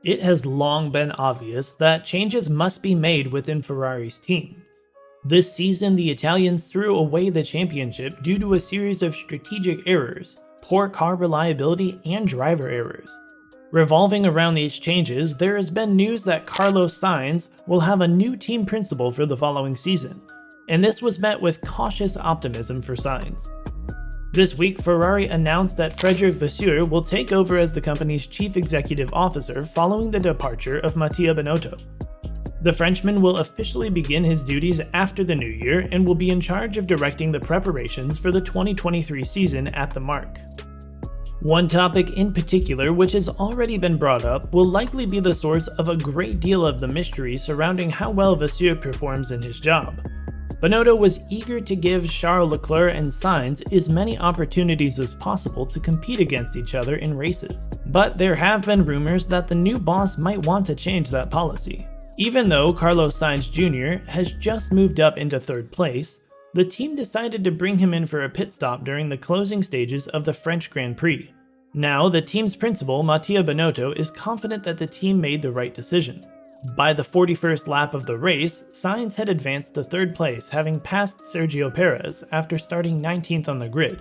It has long been obvious that changes must be made within Ferrari's team. This season, the Italians threw away the championship due to a series of strategic errors, poor car reliability, and driver errors. Revolving around these changes, there has been news that Carlos Sainz will have a new team principal for the following season, and this was met with cautious optimism for Sainz. This week, Ferrari announced that Frédéric Vasseur will take over as the company's chief executive officer following the departure of Mattia Binotto. The Frenchman will officially begin his duties after the new year and will be in charge of directing the preparations for the 2023 season at the marque. One topic in particular which has already been brought up will likely be the source of a great deal of the mystery surrounding how well Vasseur performs in his job. Binotto was eager to give Charles Leclerc and Sainz as many opportunities as possible to compete against each other in races, but there have been rumors that the new boss might want to change that policy. Even though Carlos Sainz Jr. has just moved up into third place, the team decided to bring him in for a pit stop during the closing stages of the French Grand Prix. Now, the team's principal, Mattia Binotto, is confident that the team made the right decision. By the 41st lap of the race, Sainz had advanced to third place, having passed Sergio Perez after starting 19th on the grid.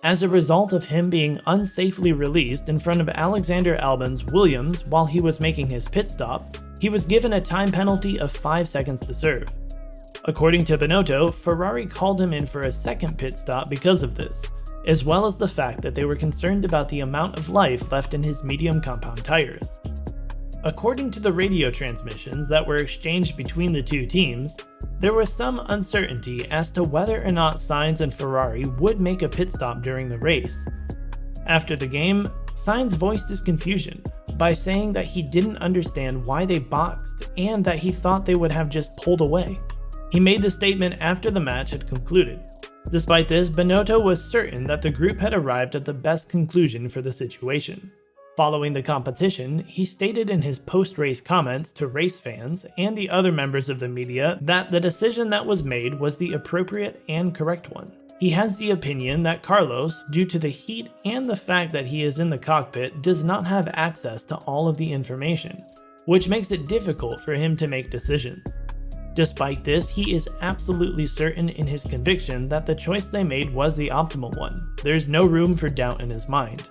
As a result of him being unsafely released in front of Alexander Albon's Williams while he was making his pit stop, he was given a time penalty of 5 seconds to serve. According to Binotto, Ferrari called him in for a second pit stop because of this, as well as the fact that they were concerned about the amount of life left in his medium compound tires. According to the radio transmissions that were exchanged between the two teams, there was some uncertainty as to whether or not Sainz and Ferrari would make a pit stop during the race. After the game, Sainz voiced his confusion by saying that he didn't understand why they boxed and that he thought they would have just pulled away. He made the statement after the match had concluded. Despite this, Binotto was certain that the group had arrived at the best conclusion for the situation. Following the competition, he stated in his post-race comments to race fans and the other members of the media that the decision that was made was the appropriate and correct one. He has the opinion that Carlos, due to the heat and the fact that he is in the cockpit, does not have access to all of the information, which makes it difficult for him to make decisions. Despite this, he is absolutely certain in his conviction that the choice they made was the optimal one. There's no room for doubt in his mind.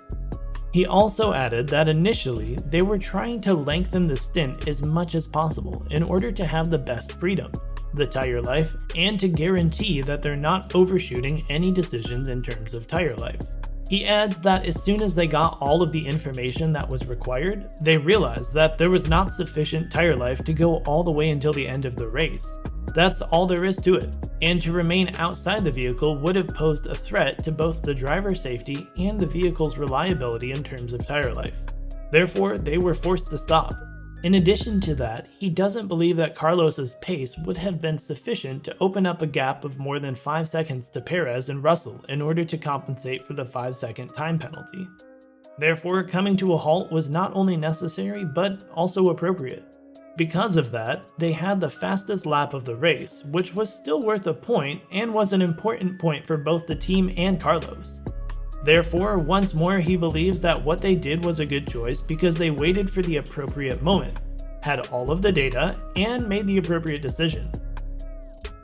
He also added that initially, they were trying to lengthen the stint as much as possible in order to have the best freedom, the tire life, and to guarantee that they're not overshooting any decisions in terms of tire life. He adds that as soon as they got all of the information that was required, they realized that there was not sufficient tire life to go all the way until the end of the race. That's all there is to it, and to remain outside the vehicle would have posed a threat to both the driver's safety and the vehicle's reliability in terms of tire life. Therefore, they were forced to stop. In addition to that, he doesn't believe that Carlos's pace would have been sufficient to open up a gap of more than 5 seconds to Perez and Russell in order to compensate for the 5-second time penalty. Therefore, coming to a halt was not only necessary, but also appropriate. Because of that, they had the fastest lap of the race, which was still worth a point and was an important point for both the team and Carlos. Therefore, once more he believes that what they did was a good choice because they waited for the appropriate moment, had all of the data, and made the appropriate decision.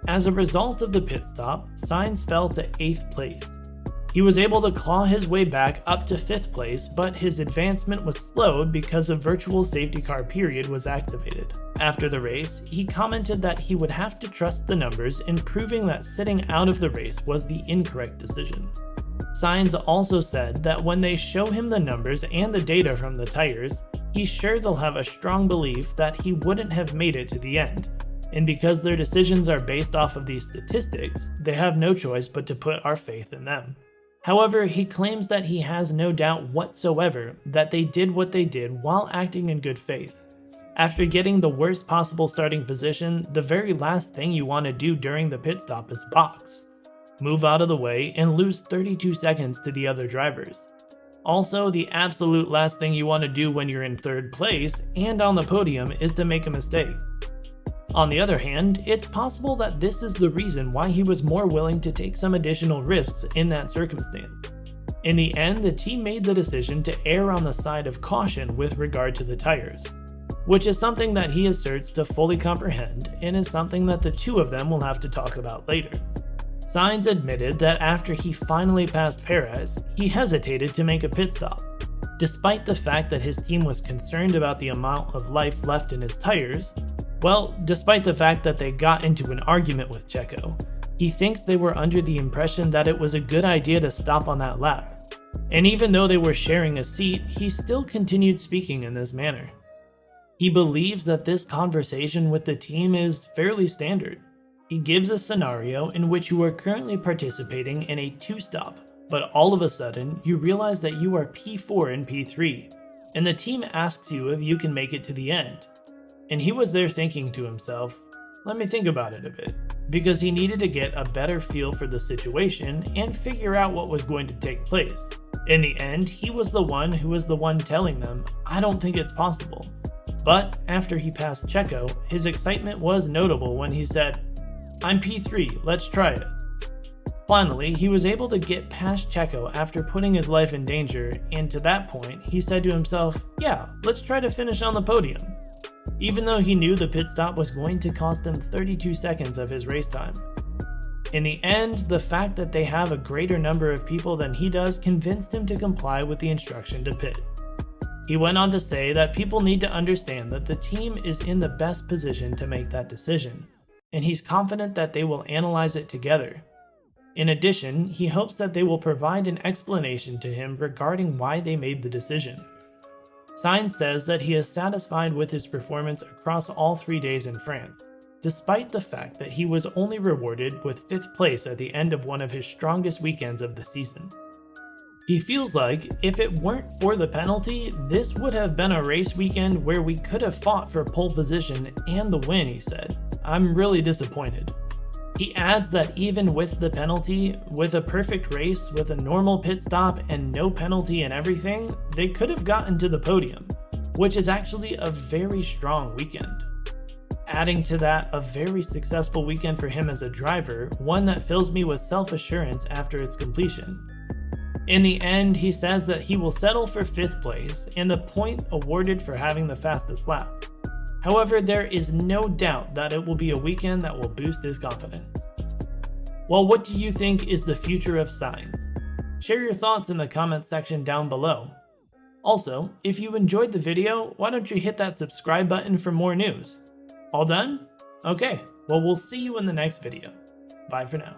As a result of the pit stop, Sainz fell to 8th place. He was able to claw his way back up to 5th place, but his advancement was slowed because a virtual safety car period was activated. After the race, he commented that he would have to trust the numbers in proving that sitting out of the race was the incorrect decision. Sainz also said that when they show him the numbers and the data from the tires, he's sure they'll have a strong belief that he wouldn't have made it to the end, and because their decisions are based off of these statistics, they have no choice but to put our faith in them. However, he claims that he has no doubt whatsoever that they did what they did while acting in good faith. After getting the worst possible starting position, the very last thing you want to do during the pit stop is box. Move out of the way and lose 32 seconds to the other drivers. Also, the absolute last thing you want to do when you're in 3rd place and on the podium is to make a mistake. On the other hand, it's possible that this is the reason why he was more willing to take some additional risks in that circumstance. In the end, the team made the decision to err on the side of caution with regard to the tires, which is something that he asserts to fully comprehend and is something that the two of them will have to talk about later. Sainz admitted that after he finally passed Perez, he hesitated to make a pit stop. Despite the fact that his team was concerned about the amount of life left in his tires, despite the fact that they got into an argument with Checo, he thinks they were under the impression that it was a good idea to stop on that lap. And even though they were sharing a seat, he still continued speaking in this manner. He believes that this conversation with the team is fairly standard. He gives a scenario in which you are currently participating in a two-stop, but all of a sudden you realize that you are P4 and P3, and the team asks you if you can make it to the end. And he was there thinking to himself, let me think about it a bit, because he needed to get a better feel for the situation and figure out what was going to take place. In the end, he was the one who was the one telling them, I don't think it's possible. But after he passed Checo, his excitement was notable when he said, I'm P3, let's try it. Finally, he was able to get past Checo after putting his life in danger, and to that point, he said to himself, yeah, let's try to finish on the podium. Even though he knew the pit stop was going to cost him 32 seconds of his race time. In the end, the fact that they have a greater number of people than he does convinced him to comply with the instruction to pit. He went on to say that people need to understand that the team is in the best position to make that decision, and he's confident that they will analyze it together. In addition, he hopes that they will provide an explanation to him regarding why they made the decision. Sainz says that he is satisfied with his performance across all 3 days in France, despite the fact that he was only rewarded with 5th place at the end of one of his strongest weekends of the season. He feels like, if it weren't for the penalty, this would have been a race weekend where we could have fought for pole position and the win, he said. I'm really disappointed. He adds that even with the penalty, with a perfect race, with a normal pit stop and no penalty and everything, they could have gotten to the podium, which is actually a very strong weekend. Adding to that, a very successful weekend for him as a driver, one that fills me with self-assurance after its completion. In the end, he says that he will settle for 5th place and the point awarded for having the fastest lap. However, there is no doubt that it will be a weekend that will boost his confidence. Well, what do you think is the future of Sainz? Share your thoughts in the comments section down below. Also, if you enjoyed the video, why don't you hit that subscribe button for more news? All done? Okay, well we'll see you in the next video. Bye for now.